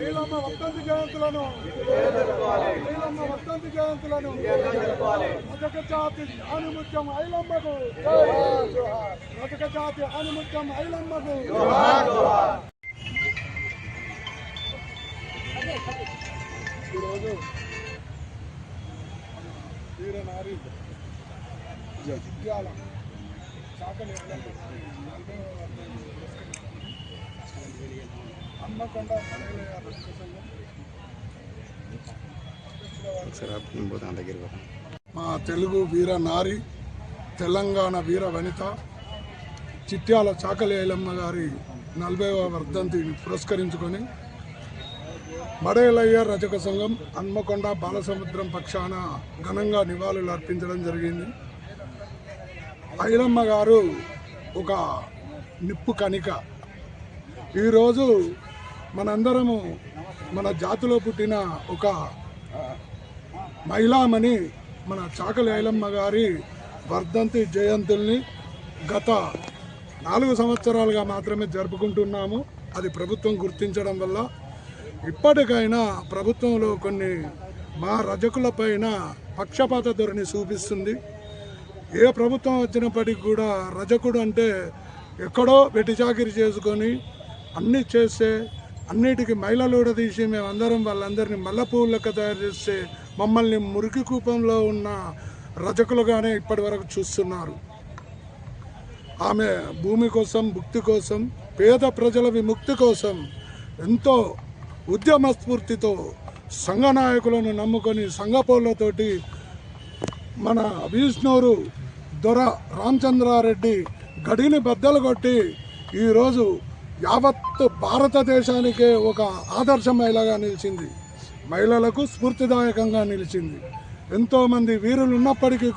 ఐలమ్మ వర్ధంతి జయంతులను రజక జాతి ఆణిముత్యం ఐలమ్మకు, రజక జాతి ఆణిముత్యం ఐలమ్మకు. ఈరోజు వీరనారి జగిత్యాల చాకలి హన్మకొండ మా తెలుగు వీర నారి, తెలంగాణ వీర వనిత చిట్యాల చాకలి ఐలమ్మ గారి 40వ వర్ధంతిని పురస్కరించుకొని మడేలయ్య రజక సంఘం హన్మకొండ బాలసముద్రం పక్షాన ఘనంగా నివాళులు అర్పించడం జరిగింది. ఐలమ్మ గారు ఒక నిప్పు కణిక. ఈరోజు మనందరము మన జాతిలో పుట్టిన ఒక మహిళామణి మన చాకలి ఐలమ్మ గారి వర్ధంతి జయంతుల్ని గత 4 సంవత్సరాలుగా మాత్రమే జరుపుకుంటున్నాము. అది ప్రభుత్వం గుర్తించడం వల్ల ఇప్పటికైనా ప్రభుత్వంలో కొన్ని మా రజకులపైన పక్షపాత ధోరణి చూపిస్తుంది. ఏ ప్రభుత్వం వచ్చినప్పటికీ కూడా రజకుడు అంటే ఎక్కడో వెట్టి చాకిరి చేసుకొని అన్నీ చేస్తే, అన్నిటికీ మహిళలు తీసి మేమందరం వాళ్ళందరినీ మల్లెపూలు లెక్క తయారు చేస్తే మమ్మల్ని మురికి కూపంలో ఉన్న రజకులుగానే ఇప్పటి వరకు చూస్తున్నారు. ఆమె భూమి కోసం, భుక్తి కోసం, పేద ప్రజల విముక్తి కోసం ఎంతో ఉద్యమ స్ఫూర్తితో సంఘ నాయకులను నమ్ముకొని సంఘపోళ్లతోటి మన విష్ణూరు దొర రామచంద్రారెడ్డి గడిని బద్దలు కొట్టి ఈరోజు యావత్ భారతదేశానికే ఒక ఆదర్శ మహిళగా నిలిచింది. మహిళలకు స్ఫూర్తిదాయకంగా నిలిచింది. ఎంతోమంది వీరులు ఉన్నప్పటికీ